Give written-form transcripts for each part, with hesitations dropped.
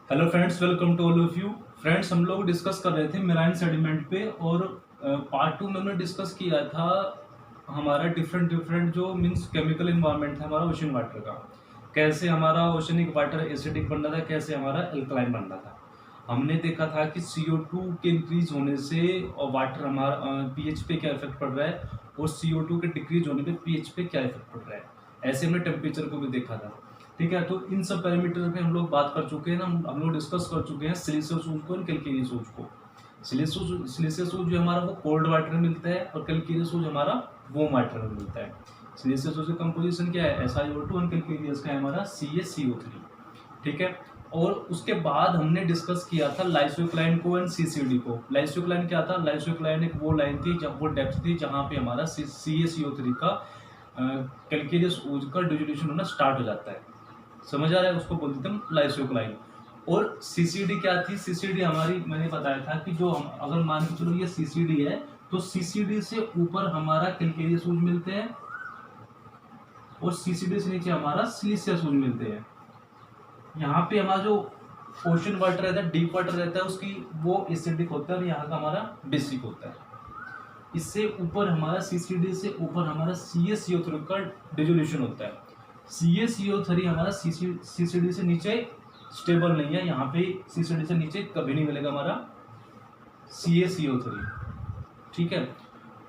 Hello friends, welcome to all of you. Friends, हम लोग discuss कर रहे थे मेराइन सेडिमेंट पे और पार्ट 2 में हमने डिस्कस किया था हमारा डिफरेंट डिफरेंट जो मीन्स केमिकल इन्वायरमेंट था हमारा ओशन वाटर का। कैसे हमारा ओशनिक वाटर एसिडिक बन रहा था, कैसे हमारा एल्कलाइन बन रहा था। हमने देखा था कि CO2 के इंक्रीज होने से और वाटर हमारा पीएच पे क्या इफेक्ट पड़ रहा है और CO2 के डिक्रीज होने पे पीएच पे क्या इफेक्ट पड़ रहा है। ऐसे हमने टेम्परेचर को भी देखा था। ठीक है, तो इन सब पैरामीटर पे हम लोग बात कर चुके हैं ना, हम लोग डिस्कस कर चुके हैं सिलिशियस सूज को और कैल्केरियस सूज को। सिलिशियस सूज जो हमारा वो कोल्ड वाटर में मिलता है और कैल्केरियस सूज हमारा वार्म वाटर में मिलता है। सिलिशियस सूज की कंपोजिशन क्या है, SiO2 और कैल्केरियस का है हमारा CaCO3। ठीक है, और उसके बाद हमने डिस्कस किया था लाइसोक्लाइन को एंड CCD को। लाइसोक्लाइन क्या था, लाइसोक्लाइन एक वो लाइन थी जब वो डेप्थ थी जहाँ पे हमारा CaCO3 का कैल्केरियस सूज का डिसोल्यूशन होना स्टार्ट हो जाता है। समझ आ रहा है, उसको बोलते थे हम लाइसोक्लाइन। और सीसीडी क्या थी, सीसीडी हमारी मैंने बताया था कि जो हम अगर मान के चलो ये सीसीडी है तो सीसीडी से ऊपर हमारा कैल्केरियस सूज मिलते हैं और सीसीडी से नीचे हमारा सिलिशियस सूज मिलते हैं। यहाँ पे हमारा जो ओशन वाटर रहता है, डीप वाटर रहता है, उसकी वो एसिडिक होता है और यहाँ का हमारा बेसिक होता है। इससे ऊपर हमारा सीसीडी से ऊपर हमारा CaCO3 का डिसोल्यूशन होता है। CaCO3 हमारा सीसीडी से नीचे स्टेबल नहीं है, यहाँ पे सीसीडी से नीचे कभी नहीं मिलेगा हमारा CaCO3। ठीक है,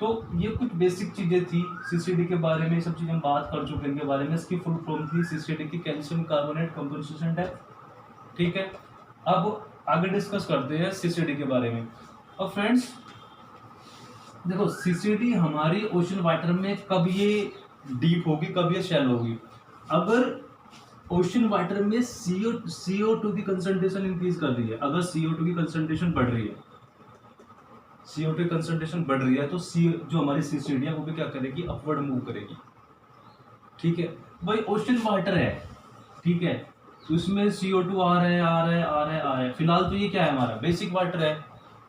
तो ये कुछ बेसिक चीजें थी सीसीडी के बारे में, सब चीजें हम बात कर चुके हैं इनके बारे में। इसकी फुल फॉर्म थी सीसीडी की कैल्शियम कार्बोनेट कंपोजिशन डेप्थ। ठीक है, अब आगे डिस्कस करते हैं सीसीडी के बारे में। और फ्रेंड्स देखो, सीसीडी हमारी ओशन वाटर में कब ये डीप होगी, कब ये शैलो होगी। अगर ओशन वाटर में CO2 की कंसंट्रेशन इंक्रीज कर रही है, अगर CO2 की कंसंट्रेशन बढ़ रही है, CO2 की कंसंट्रेशन बढ़ रही है तो जो हमारी सीसीडी है वो भी क्या करेगी, अपवर्ड मूव करेगी। ठीक है भाई, ओशन वाटर है, ठीक है, तो इसमें CO2 आ रहा है आ रहा है आ रहा है आ रहा है। फिलहाल तो ये क्या है, हमारा बेसिक वाटर है,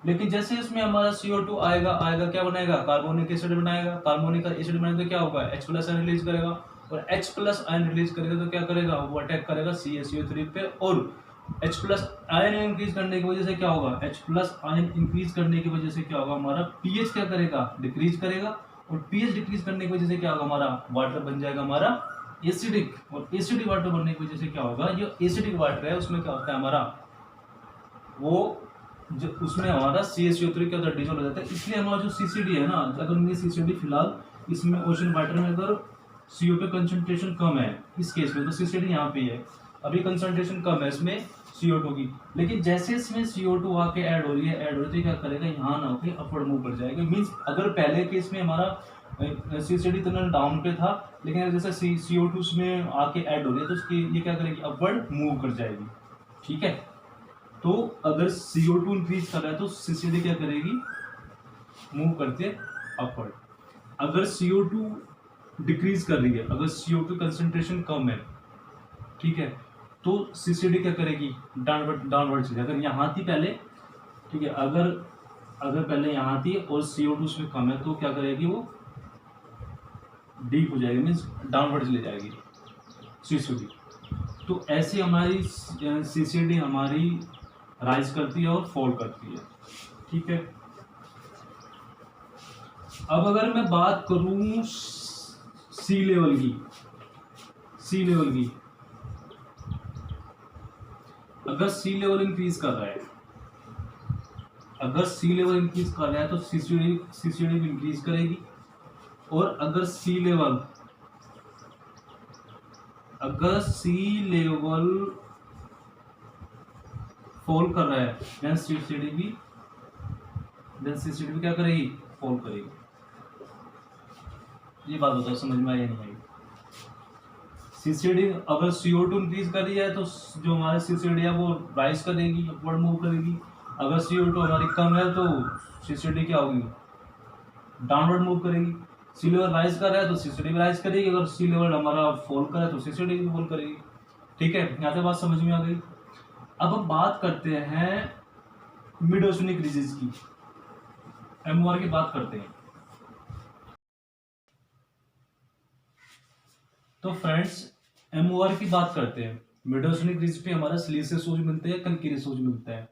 लेकिन जैसे इसमें हमारा CO2 आएगा आएगा क्या बनाएगा, कार्बोनिक एसिड बनाएगा। कार्बोनिक एसिड बनाएगा तो क्या होगा, H+ आयन रिलीज करेगा और H+ आयन रिलीज करेगा तो क्या करेगा, वो अटैक करेगा CaCO3 पे। और H+ आयन इंक्रीज करने की वजह से क्या होगा, H+ आयन इंक्रीज करने की वजह से क्या होगा, हमारा पीएच क्या करेगा, डिक्रीज करेगा। और पीएच डिक्रीज करने की वजह से क्या होगा, हमारा वाटर बन जाएगा हमारा एसिडिक। और एसिडिक वाटर बनने की वजह से क्या होगा, जो एसिडिक वाटर है उसमें क्या होता है हमारा, वो जो उसमें हमारा CaCO3 क्या होता है, डिसॉल्व हो जाता है। इसलिए हमारा जो सीसीडी है ना, अगर ये सीसीडी फिलहाल इसमें ओशन वाटर में अगर CO2 कंसंट्रेशन कम है इस केस में, तो सीसीडी यहाँ पे है, अभी कंसंट्रेशन कम है इसमें CO2 की। लेकिन जैसे इसमें CO2 आके ऐड हो रही है तो क्या करेगा, यहाँ ना होकर अपवर्ड मूव कर जाएगा। मीन्स अगर पहले केस में हमारा सीसीडी इतना डाउन पे था, लेकिन जैसे CO2 उसमें आके ऐड हो रही है तो उसकी ये क्या करेगी, अपवर्ड मूव कर जाएगी। ठीक है, तो अगर CO2 इंक्रीज कर रहा है तो सीसीडी क्या करेगी, मूव करते अपवर्ड। अगर CO2 डिक्रीज कर रही है, अगर CO2 कंसंट्रेशन कम है, ठीक है, तो सीसीडी क्या करेगी, डाउनवर्ड चलेगी। अगर यहाँ थी पहले, ठीक है, अगर पहले यहाँ थी और CO2 उसमें कम है तो क्या करेगी, वो डीप हो जाएगी, मीन्स डाउनवर्ड चली जाएगी सीसीडी। तो ऐसी हमारी सीसीडी हमारी राइज करती है और फॉल करती है। ठीक है, अब अगर मैं बात करूं सी लेवल की, अगर सी लेवल इंक्रीज कर रहा है, तो सीसीडी भी इंक्रीज करेगी। और अगर सी लेवल फॉल कर रहा है, देन सीसीडी भी क्या करेगी, फॉल करेगी। ये बात बताओ समझ में आई या नहीं आई। सीसीडी अगर CO2 इंक्रीज कर रही है तो जो हमारी सीसीडी है वो राइज करेगी, अपवर्ड मूव करेगी। अगर CO2 हमारी कम है तो सीसीडी क्या होगी, डाउनवर्ड मूव करेगी। सी लेवल राइज कर रहा है तो सीसीडी भी राइज करेगी, अगर सी लेवल हमारा फॉल कर रहा है तो सीसीडी भी फॉल करेगी। ठीक है, यहाँ से बात समझ में आ गई। अब हम बात करते हैं मिड ओशनिक रीजेस की, MOR की बात करते हैं। तो फ्रेंड्स MOR की बात करते हैं। मिडोसनिक रिज पे हमारा सिलिशियस सूज मिलते हैं, कैल्केरियस सूज मिलता है।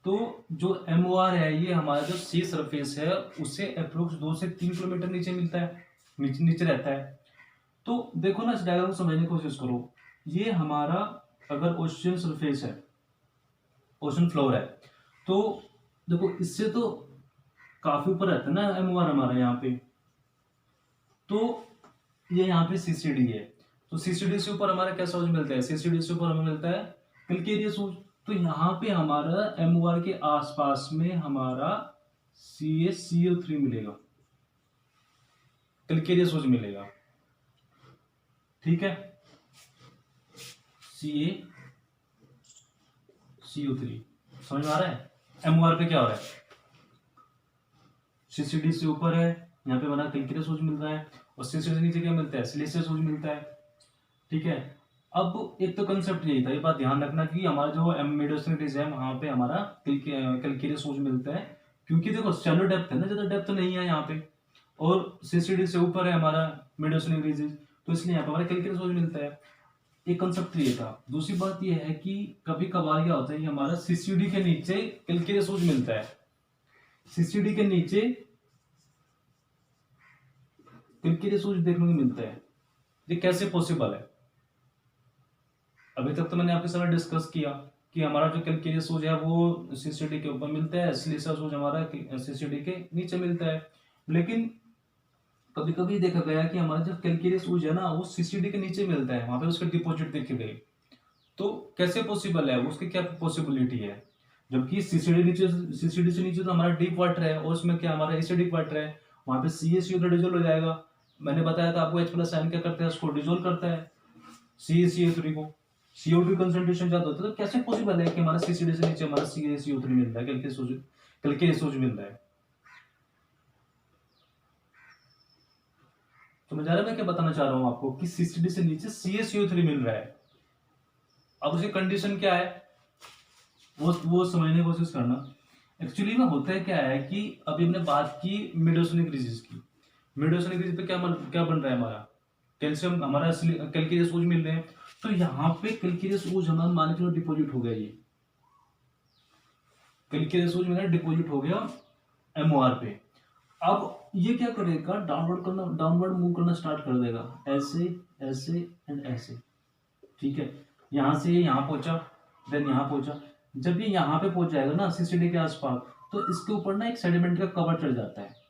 तो जो MOR है ये हमारा जो सी सरफेस है उससे अप्रोक्स 2 से 3 किलोमीटर नीचे मिलता है, नीचे नीचे रहता है। तो देखो ना, इस डायग्राम को समझने की कोशिश करो। ये हमारा अगर ओशन सरफेस है, ओशन फ्लोर है, तो देखो इससे तो काफी ऊपर रहता है ना MOR हमारा यहाँ पे। तो ये यहाँ पे CCD है, तो CCD से ऊपर हमारा क्या सूज मिलता है? CCD से ऊपर हमें मिलता है कैल्केरियस सूज। तो यहाँ पे हमारा MOR के आसपास में हमारा CaCO3 मिलेगा, कैल्केरियस सूज मिलेगा। ठीक है, CaCO3 समझ में आ रहा है? MOR पे क्या हो रहा है? CCD से ऊपर है, यहाँ पे हमारा कैल्केरियस सूज मिल रहा है, और CCD से नीचे क्या मिलता है? सिलिशियस सूज मिलता है। ठीक है, अब एक तो कंसेप्ट यही था, ये बात ध्यान रखना कि हमारा जो मिडोसनिक रिज है वहां पे हमारा कैल्केरियस सूज मिलता है, क्योंकि देखो शैलो डेप्थ है ना, ज्यादा डेप्थ नहीं है यहाँ पे, और CCD से ऊपर है हमारा मिडोसनिक रिज, तो इसलिए यहाँ पे हमारा कैल्केरियस सूज मिलता है। एक कंसेप्ट ये था। दूसरी बात ये है कि कभी कभार क्या होता है कि हमारा CCD के नीचे कैल्केरियस सूज मिलता है, CCD के नीचे कैल्केरियस सूज देखने को मिलता है। ये कैसे पॉसिबल है? अभी तक तो मैंने आपके साथ डिस्कस किया कि हमारा जो कैल्केरियस सूज है वो CCD के ऊपर मिलता है, सिलिशियस सूज हमारा CCD के नीचे मिलता है। लेकिन कभी कभी देखा गया कि हमारा जो कैल्केरियस सूज है ना वो CCD के नीचे मिलता है, वहां पे उसके डिपॉजिट देखे गए। तो कैसे पॉसिबल है, उसकी क्या पॉसिबिलिटी है? जबकि CCD से नीचे तो हमारा डीप वाटर है, और उसमें क्या हमारा एसिडिक वाटर है, वहां पे CaCO3 डिजोल्व हो जाएगा। मैंने बताया था आपको, H+ आयन क्या करता है, उसको डिजोल्व करता है CaCO3 को। CO2 कंसंट्रेशन ज्यादा होता है, तो कैसे पॉसिबल है कि हमारा CCD से नीचे हमारा CaCO3 मिल रहा है, कैल्केरियस सूज मिल रहा है? तो मैं मैं क्या बताना चाह रहा हूं आपको कि CCD से नीचे CaCO3 मिल रहा है। अब उसकी कंडीशन क्या है वो समझने की कोशिश करना। एक्चुअली में होता है क्या है कि अभी हमने बात की मिडोसनिक रिजिस की। मिडोसनिक रिजिस पे क्या बन रहा है हमारा? कैल्शियम, हमारा कैल्केरियस सूज मिल रहे हैं। तो यहाँ पे कैल्केरियस सूज हमारा मान के डिपोजिट हो गया, ये कैल्केरियस सूज मेरा डिपोजिट हो गया MOR पे। अब ये क्या करेगा? डाउनवर्ड मूव करना स्टार्ट कर देगा, ऐसे ऐसे एंड ऐसे। ठीक है, यहां से यहाँ पहुंचा, देन यहाँ पहुंचा। जब ये यहाँ पे पहुंच जाएगा ना CCD के आसपास, तो इसके ऊपर ना एक सेडिमेंट का कवर चढ़ जाता है।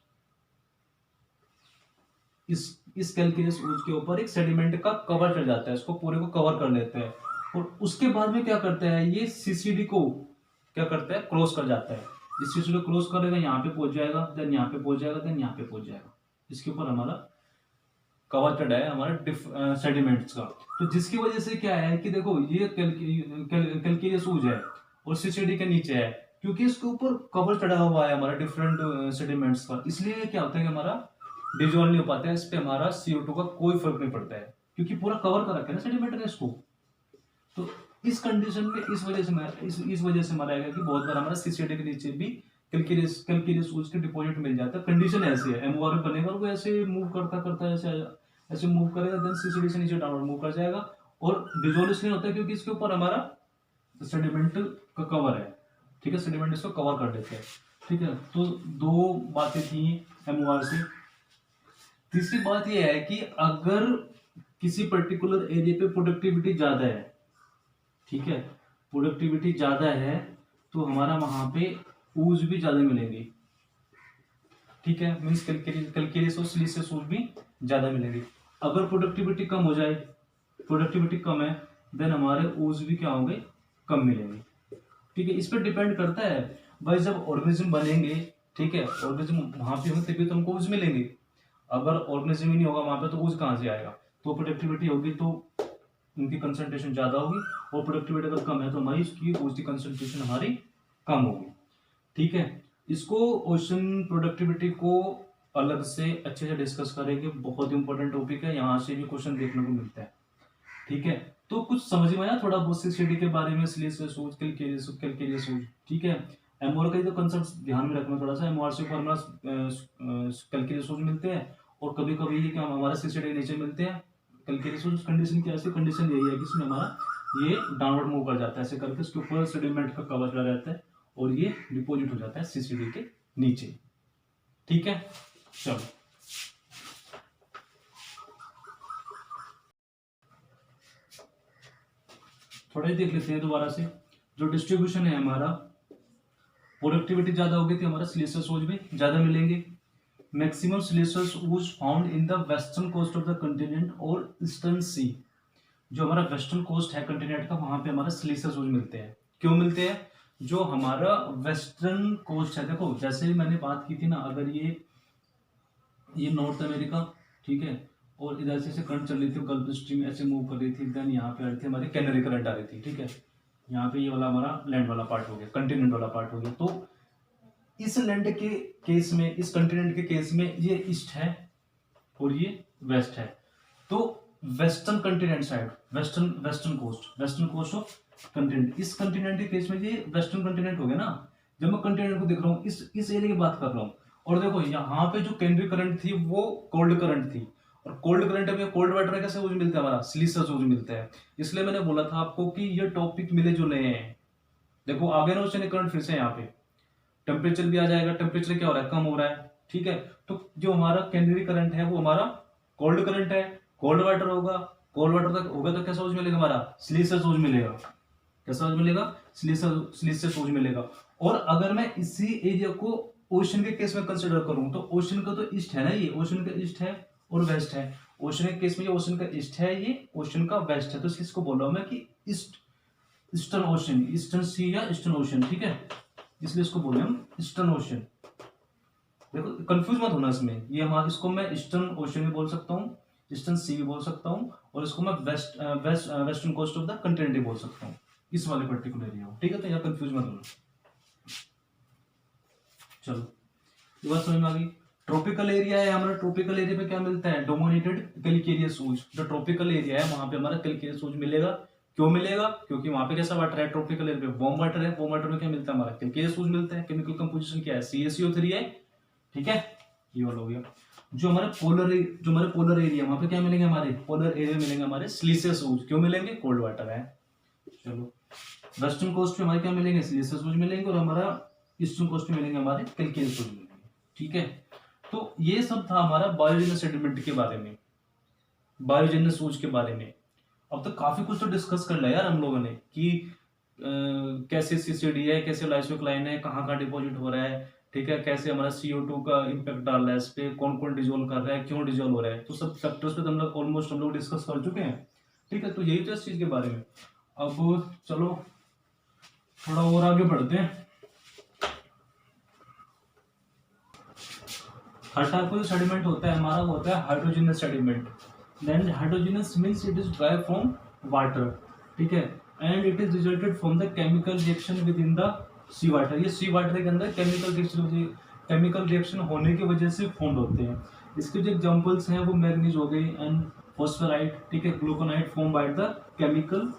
इस कैल्केरियस सूज के ऊपर एक सेडिमेंट का कवर चढ़ जाता है, इसको पूरे को कवर कर लेते हैं। और उसके बाद में क्या करता है, ये CCD को क्या करता है? क्रॉस कर जाता है। इस CCD को क्रॉस करेगा, यहाँ पे पहुंच जाएगा, देन यहाँ पे पहुंच जाएगा, देन यहाँ पे पहुंच जाएगा। इसके ऊपर हमारा कवर चढ़ा है हमारा सेडिमेंट्स का। तो जिसकी वजह से क्या है कि देखो ये कैल्केरियस सूज है और CCD के नीचे है, क्योंकि इसके ऊपर कवर चढ़ा हुआ है हमारा डिफरेंट सेडिमेंट्स का। इसलिए क्या होता है कि हमारा डिजोल्व नहीं हो पाता है, इस पे हमारा CO2 का कोई फर्क नहीं पड़ता है, क्योंकि पूरा कवर कर रखा है ना सेडिमेंट ने इसको। तो इस कंडीशन में इस वजह से हमारा आएगा कि बहुत बार हमारा CCD के नीचे भी कैल्केरियस सूज के डिपॉजिट मिल जाता है। कंडीशन ऐसी है, MOR बनेगा और वो ऐसे मूव करता करता ऐसे मूव करेगा, देन CCD से नीचे डाउनवर्ड मूव कर जाएगा। और डिजोल्व इसलिए होता है क्योंकि इसके ऊपर हमारा सेडिमेंट का कवर है। ठीक है, सेडिमेंट इसको कवर कर देते हैं। ठीक है, तो दो बातें थी MOR से। तीसरी बात यह है कि अगर किसी पर्टिकुलर एरिया पे प्रोडक्टिविटी ज्यादा है, ठीक है, प्रोडक्टिविटी ज्यादा है, तो हमारा वहां पे ऊज भी ज्यादा मिलेंगे। ठीक है, मीन्स कैल्केरियस और सिलिशियस सूज भी ज्यादा मिलेंगे। अगर प्रोडक्टिविटी कम हो जाए, प्रोडक्टिविटी कम है, देन हमारे ऊज भी क्या होंगे? कम मिलेंगे। ठीक है, इस पर डिपेंड करता है भाई, जब ऑर्गेनिज्म बनेंगे, ठीक है, ऑर्गेनिज्म वहां पे होंगे तभी तो हमको ऊज मिलेंगे। अगर ऑर्गेनिज्म ही नहीं होगा वहां पे तो ऊज कहाँ से आएगा? तो प्रोडक्टिविटी होगी तो उनकी कंसंट्रेशन ज्यादा होगी, और प्रोडक्टिविटी अगर कम है तो हमारी उसकी ऊज की कंसंट्रेशन हमारी कम होगी। ठीक है, इसको ओशन प्रोडक्टिविटी को अलग से अच्छे से डिस्कस करेंगे, बहुत इंपॉर्टेंट टॉपिक है, यहाँ से भी क्वेश्चन देखने को मिलता है। ठीक है, तो कुछ समझ में आया थोड़ा बहुत CCD के बारे में, सिलिशियस सूज, कैल्केरियस सूज। ठीक है, MOR का जो कंसेप्ट ध्यान में रखना थोड़ा सा। MOR से ऊपर हमारा कैल्केरियस सूज मिलते हैं, और कभी कभी क्या हमारा CCD नीचे मिलते हैं कैल्केरियस सूज। कंडीशन क्या है? कंडीशन यही है कि इसमें हमारा ये डाउनवर्ड मूव कर जाता है, ऐसे करके उसके ऊपर सेडिमेंट का कवर चला रहता है और ये डिपॉजिट हो जाता है सीसीडी के नीचे। ठीक है, चलो थोड़ा ही देख लेते हैं दोबारा से। जो डिस्ट्रीब्यूशन है हमारा, प्रोडक्टिविटी ज्यादा होगी तो हमारा सिलिशियस ओज में ज्यादा मिलेंगे। Maximum siliceous ooze found in the western coast of the continent और ईस्टर्न सी। जो हमारा वेस्टर्न कोस्ट है कंटिनेंट का, वहां पे हमारा सिलिशियस ओज मिलते हैं। क्यों मिलते हैं? जो हमारा वेस्टर्न कोस्ट है, देखो जैसे मैंने बात की थी ना, अगर ये नॉर्थ अमेरिका, ठीक है, और इधर से करंट चल रही थी, गल्फ स्ट्रीम ऐसे मूव कर रही थी, देन यहाँ पे आ रही थी हमारी कैनरी करंट आ रही थी, ठीक है, यहाँ पे ये वाला हमारा लैंड वाला पार्ट हो गया, कंटिनेंट वाला पार्ट हो गया। तो इस लैंड के केस में, इस कंटिनेंट के केस में ये ईस्ट है और ये वेस्ट है। तो western continent side, western coast of continent, इस कंटिनेंट के केस में ये वेस्टर्न कंटिनेंट हो गया ना। जब मैं कंटिनेंट को देख रहा हूँ, इस एरिया की बात कर रहा हूँ, और देखो यहाँ पे जो कैनरी करंट थी वो कोल्ड करंट थी, और कोल्ड करंट में कोल्ड वाटर कैसे यूज मिलता है, हमारा सिलिशियस यूज मिलता है। इसलिए मैंने बोला था आपको कि ये टॉपिक मिले जुले हैं। देखो आगे ना ओशन करंट फिर से यहाँ पे टेम्परेचर भी आ जाएगा, टेम्परेचर क्या हो रहा है, कम हो रहा है, ठीक है। तो जो हमारा कैनरी करंट है वो हमारा कोल्ड करंट है, कोल्ड वाटर होगा, कोल्ड वाटर तक होगा तो कैसा यूज मिलेगा, हमारा सिलिशियस यूज मिलेगा। कैसा यूज मिलेगा, सिलिशियस यूज मिलेगा। और अगर मैं इसी एरिया को ओशन के केस में कंसिडर करूं, तो ओशन का तो ईस्ट है ना, ये ओशन का ईस्ट है और वेस्ट है। ओशन के केस में ये ओशन का ईस्ट है, ये ओशन का वेस्ट है, तो इसको बोल रहा हूं मैं कि ईस्टर्न ओशन, ईस्टर्न सी या ईस्टर्न ओशन, ठीक है, इसलिए इसको बोले हम ईस्टर्न ओशन। देखो कंफ्यूज मत होना इसमें, ये हमारा, इसको मैं ईस्टर्न ओशन भी बोल सकता हूँ, ईस्टर्न सी भी बोल सकता हूँ, और इसको मैं western coast of the continent भी बोल सकता हूँ, इस वाले पर्टिकुलर एरिया को, ठीक है। तो यहाँ कंफ्यूज मत होना। चलो ये बात समझ में आ गई। ट्रॉपिकल एरिया है हमारा, ट्रॉपिकल एरिया पे क्या मिलता है, डोमिनेटेड कैलिकेरियस ओज। जो ट्रॉपिकल एरिया है वहां पे हमारा कैलिकेरियस ओज मिलेगा। क्यों मिलेगा? क्योंकि वहां पे कैसा वाटर है, ट्रॉपिकल एरिया पे वार्म वाटर है, वार्म वाटर में क्या मिलता है, हमारा कैलिकेरियस ओज मिलता है। केमिकल कंपोजिशन क्या है, CaCO3 है, ठीक है, ये वाला हो गया। जो हमारे पोलर एरिया, वहां पे क्या मिलेंगे, हमारे पोलर एरिया मिलेंगे हमारे सिलिशियस ओज। क्यों मिलेंगे, कोल्ड वाटर है। चलो वेस्टर्न कोस्ट पे हमारे क्या मिलेंगे, सिलिशियस ओज मिलेंगे, और हमारा ईस्टर्न कोस्ट में मिलेंगे हमारे कैलकेरियस ओज मिलेंगे, ठीक है। तो ये सब था हमारा बायोजेनस सेडिमेंट के बारे में, बायोजेनस ओज के बारे में। अब तो काफी कुछ तो डिस्कस कर लिया यार हम लोगों ने कि कैसे सीसीडी है, कैसे लाइसोक्लाइन है, कहाँ डिपॉजिट हो रहा है, ठीक है, कैसे हमारा CO2 का इम्पैक्ट डाल रहा है इस पे, कौन कौन डिजोल्व कर रहा है, क्यों डिजोल्व हो रहा है, तो सब फैक्टर्स पे तो हम लोग ऑलमोस्ट डिस्कस कर चुके हैं, ठीक है। तो यही तो इस चीज के बारे में। अब चलो थोड़ा और आगे बढ़ते हैं। थर्ड टाइप का जो सेडिमेंट होता है हमारा, वो होता है hydrogenous sediment. Then hydrogenous means it is drive from water, ठीक है, and it is resulted from the chemical reaction within the sea water. ये सी वाटर के अंदर केमिकल रिएक्शन होने की वजह से फॉर्म होते हैं। इसके जो एग्जांपल्स हैं वो मैग्नीज हो गई एंड फॉस्फोराइड, ठीक है, ग्लूकोनाइड फॉर्म बाय द केमिकल,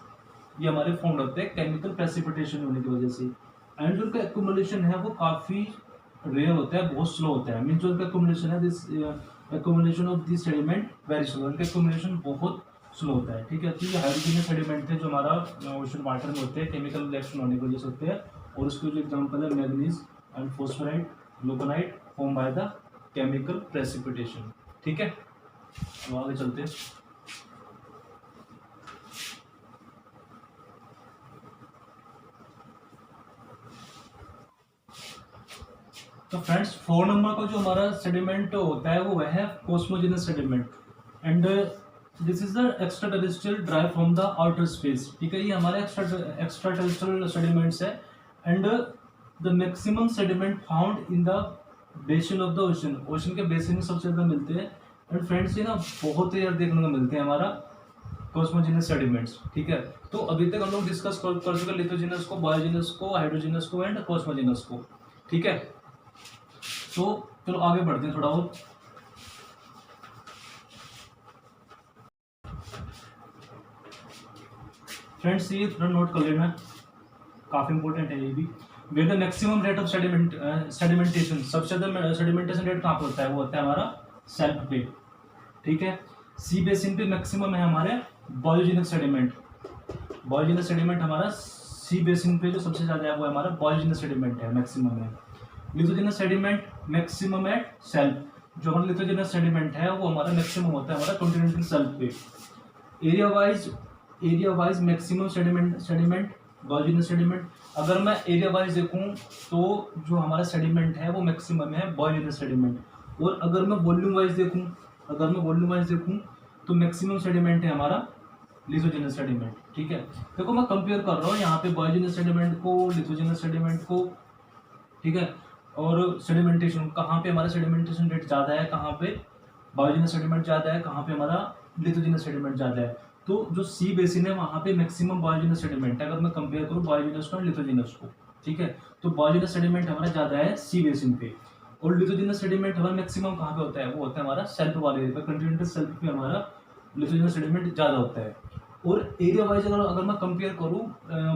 ये हमारे फॉर्म होते हैं केमिकल प्रेसिपिटेशन होने की वजह से। एंड जो उनका एक्यूमुलेशन है वो काफी रेयर होता है, बहुत स्लो होता है। मीन जो उनका एक्यूमुलेशन है, this accumulation of this sediment very slow, उनका एक्यूमुलेशन बहुत स्लो होता है, ठीक है। तो ये हाइड्रोजनस सेडिमेंट थे जो हमारा ओशन वाटर में होते हैं, केमिकल रिएक्शन होने की वजह से होते हैं। और उसके जो एग्जांपल है manganese and phosphorite, glauconite form by the chemical precipitation, ठीक है। अब आगे चलते हैं। तो फ्रेंड्स 4 नंबर का जो हमारा सेडिमेंट होता है वो है cosmogenous sediment, and this is the extra terrestrial drive from the outer space, ठीक है। ये हमारे एक्स्ट्रा टेरेस्ट्रियल सेडिमेंट्स है, and the maximum sediment found in the basin of the ocean, ocean के बेसिन में सबसे ज्यादा मिलते हैं। एंड फ्रेंड्स ये ना बहुत ही देखने को मिलते हैं हमारा कॉस्मोजेनस सेडिमेंट्स, ठीक है। तो अभी तक हम लोग डिस्कस कर चुके लिथोजेनस को, बायोजेनस को, हाइड्रोजेनस को एंड कॉस्मोजेनस को, ठीक है। तो चलो आगे बढ़ते हैं थोड़ा और। फ्रेंड्स ये थोड़ा नोट कर लेना, काफी इंपॉर्टेंट है ये भी। Where the maximum rate of sedimentation, सबसे ज्यादा सेडिमेंटेशन रेट कहाँ पे होता है, वो होता है हमारा सेल्फ पे, ठीक है। सी बेसिन पे मैक्सिमम है हमारे बायोजेनिक सेडिमेंट, बॉयजेनस सेडिमेंट हमारा सी बेसिन पे जो सबसे ज़्यादा है वो हमारा बॉयजेनस सेडिमेंट है, मैक्सिमम है। लिथोजेनस सेडिमेंट मैक्सिमम एट सेल्फ, जो हमारा लिथोजेनस सेडिमेंट है वो हमारा मैक्सिमम होता है हमारा कॉन्टिनेंटल सेल्फ पे। Area wise maximum sediment biogenous sediment. अगर मैं एरिया वाइज देखूं तो जो हमारा सेडिमेंट है वो मैक्सिमम है बॉयजेनस सेडिमेंट। और अगर मैं वॉल्यूम वाइज देखूं तो मैक्सिमम सेडिमेंट है हमारा लिथोजेनस सेडिमेंट। ठीक है, देखो मैं कंपेयर कर रहा हूँ यहाँ पे बॉयजेनस सेडिमेंट को, लिथोजेनस सेडिमेंट को। ठीक है, और सेडिमेंटेशन कहाँ पे हमारा सेडिमेंटेशन रेट ज़्यादा है, कहाँ पे बायोजेनस सेडिमेंट ज़्यादा है, कहाँ पे हमारा लिथोजेनस सेडिमेंट ज़्यादा है। तो जो सी बेसिन है वहाँ पे मैक्सिमम बायोजेनस सेडिमेंट है, अगर मैं कंपेयर करूँ बायोजेनस को और लिथोजेनस को। ठीक है, तो बायोजेनस सेडिमेंट हमारा ज़्यादा है सी बेसिन पे, और लिथोजेनस सेडिमेंट हमारा मैक्सिमम कहाँ पे होता है, वो होता है हमारा सेल्फ वाले पे, कॉन्टिनेंटल सेल्फ पे हमारा लिथोजेनस सेडिमेंट ज़्यादा होता है। और एरिया वाइज अगर मैं कंपेयर करूँ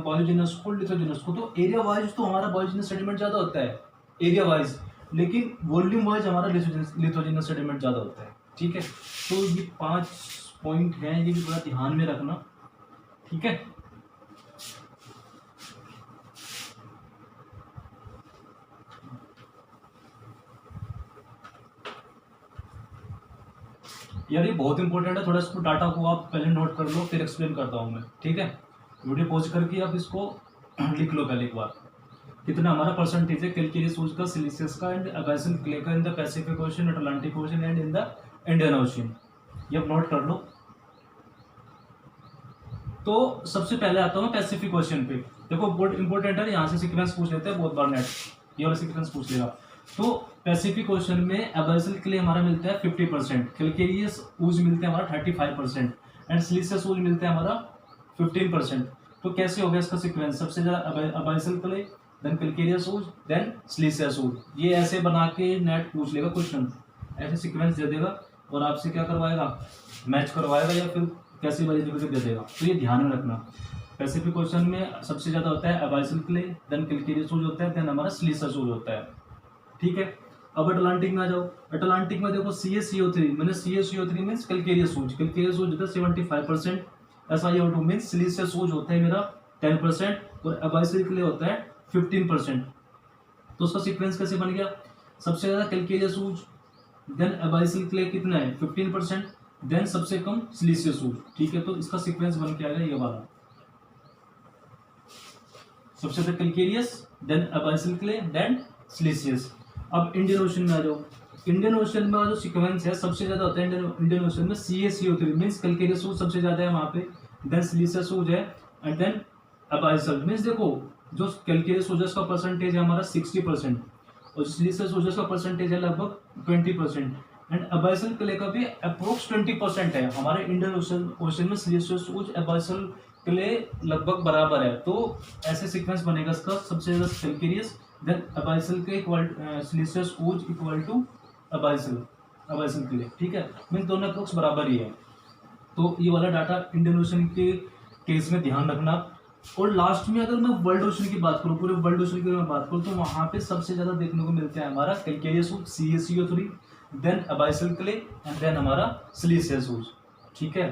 बायोजेनस को लिथोजेनस को, तो एरिया वाइज तो हमारा बायोजेनस सेडिमेंट ज़्यादा होता है एरिया वाइज, लेकिन वॉल्यूम वाइज हमारा लिथोजेनस सेडिमेंट ज़्यादा होता है। ठीक है, तो ये 5 पॉइंट हैं, ये भी बड़ा ध्यान में रखना। ठीक है, यार ये बहुत इंपॉर्टेंट है, थोड़ा इसको डाटा को आप पहले नोट कर लो, फिर एक्सप्लेन करता हूँ मैं। ठीक है, वीडियो पॉज करके आप इसको लिख लो पहले एक बार, कितना हमारा परसेंटेज है कैलकेरियस सूज का, सिलिसियस का एंड अबासिल क्ले का in the Pacific ocean, Atlantic ocean and in the Indian ocean, ये आप नोट कर लो। तो सबसे पहले आता हूँ मैं पैसिफिक ओशन पे। देखो बहुत इंपॉर्टेंट है, यहाँ से सीक्वेंस पूछ लेते हैं बहुत बार नेट, ये वाला सीक्वेंस पूछ लेगा। तो पैसिफिक ओशन में अबासिल क्ले हमारा मिलता है 50%, कैलकेरियस ऊज मिलते हैं हमारा 35% एंड सिलिसियस ऊज मिलते हैं हमारा 15%। तो कैसे हो गया इसका सीक्वेंस, सबसे ज़्यादा अबासिल क्ले, देन कैलकेरियस ऊज, देन सिलिसियस ऊज। ये ऐसे बना के नेट पूछ लेगा क्वेश्चन, ऐसे सीक्वेंस दे देगा और आपसे क्या करवाएगा, मैच करवाएगा या फिर कैसी वाली जगह दे देगा। तो ये ध्यान में रखना, पैसिफिक ओशन में सबसे ज़्यादा होता है अबासिल क्ले, देन कैलकेरियस ऊज होता है, देन हमारा सिलिसियस ऊज होता है। ठीक है, अब अटलांटिक में आ जाओ। अटलांटिक में देखो CaCO3, मैंने CaCO3 मीन्स कैलकेरियस ऊज, कैलकेरियस ऊज होता है 75%, SiO2 मीन्स सिलिसियस ऊज होता है मेरा 10% और अबासिल क्ले होता है 15%। तो उसका सीक्वेंस कैसे बन गया, सबसे ज़्यादा कैलकेरियस ऊज, देन अबासिल क्ले कितना है 15%, देन सबसे कम सिलिसियस ऊज। ठीक है, तो इसका सीक्वेंस बन के आएगा ये वाला, सबसे ज़्यादा calcareous, then abyssal clay, then siliceous. अब इंडियन ओशन में आ जाओ। इंडियन ओशन में जो सीक्वेंस है सबसे ज़्यादा होता है इंडियन ओशन में CaCO3 मीन्स कैलकेरियस ऊज सबसे ज़्यादा है वहाँ पे, देन सिलिसियस ऊज है एंड देन अबासिल मीन्स देखो जो कैलकेरियस ऊज का परसेंटेज है हमारा 60% और सिलिसियस ऊज का परसेंटेज है लगभग 20% एंड अबासिल क्ले का भी अप्रोक्स 20% है। हमारे इंडियन ओशन में सिलिसियस ऊज अबासिल क्ले लगभग बराबर है। तो ऐसे सीक्वेंस बनेगा इसका, सबसे ज़्यादा कैलकेरियस, देन अबासिल के equal siliceous ooze equal to abyssal clay. ठीक है, मीन दोनों अप्रोक्स बराबर ही है। तो ये वाला डाटा इंडियन ओशन के केस में ध्यान रखना। और लास्ट में अगर मैं वर्ल्ड ओशन की बात करूँ, पूरे वर्ल्ड ओशन की मैं बात करूँ, तो वहाँ पे सबसे ज़्यादा देखने को मिलता है हमारा calcareous ooze CaCO3, then abyssal clay and then हमारा सिलिसियस ऊज। ठीक है,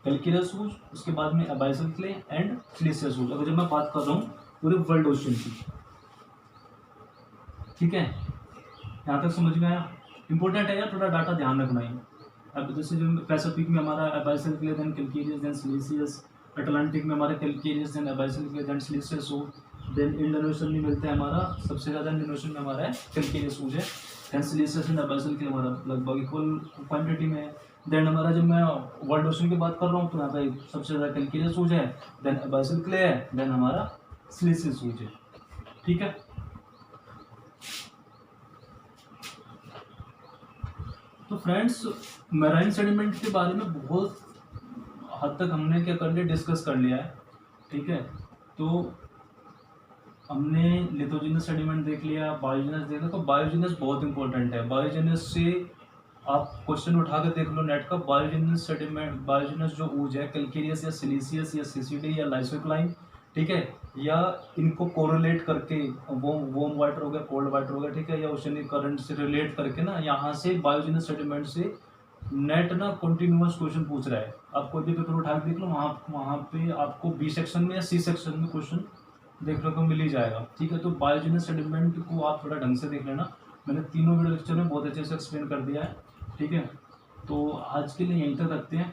कैलकेरियस ऊज, उसके बाद में abyssal clay and siliceous ooze, अगर जब मैं बात कर रहा हूँ पूरे वर्ल्ड ओशन की। ठीक है, यहाँ तक समझ में आया, इंपॉर्टेंट है यार, थोड़ा डाटा ध्यान रखना ही। अब जैसे जो पैसिफिक में हमारा abyssal clay, then calcareous, then siliceous, Atlantic में हमारा calcareous, then abyssal clay, then siliceous ooze, then Indian ocean में मिलता है हमारा सबसे ज़्यादा इंडियन ओशन में हमारा है कैलकेरियस ऊज है, देन सिलिसियस एंड अबासिल क्ले हमारा लगभग इक्वल क्वांटिटी में है। देन हमारा जब मैं वर्ल्ड ओशन की बात कर रहा हूँ तो यहाँ पे सबसे ज़्यादा कैलकेरियस ऊज है, देन अबासिल क्ले है, देन हमारा सिलिसियस ऊज है। ठीक है, तो फ्रेंड्स मैराइन सेडिमेंट के बारे में बहुत हद तक हमने क्या कर लिया, डिस्कस कर लिया है। ठीक है, तो हमने लिथोजेनस सेडिमेंट देख लिया, बायोजेनस देखा। तो बायोजेनस बहुत इंपॉर्टेंट है, बायोजेनस से आप क्वेश्चन उठा कर देख लो नेट का। बायोजेनस सेडिमेंट, बायोजेनस जो ऊज है कैलकेरियस या सिलिसियस या CCD या लाइसोक्लाइन, ठीक है, या इनको कोरिलेट करके वार्म वाटर हो गया, कोल्ड वाटर हो गया, ठीक है, या ओशनिक करंट से रिलेट करके ना यहाँ से बायोजेनस सेडिमेंट से नेट ना कंटिन्यूअस क्वेश्चन पूछ रहा है, आप कोई भी पेपर उठा के देख लो, वहाँ वहाँ पे आपको बी सेक्शन में या सी सेक्शन में क्वेश्चन देखने को मिल ही जाएगा। ठीक है, तो बायोजेनिक सेडिमेंट को आप थोड़ा ढंग से देख लेना, मैंने तीनों वीडियो लेक्चर में बहुत अच्छे से एक्सप्लेन कर दिया है। ठीक है, तो आज के लिए यहीं तक रखते हैं।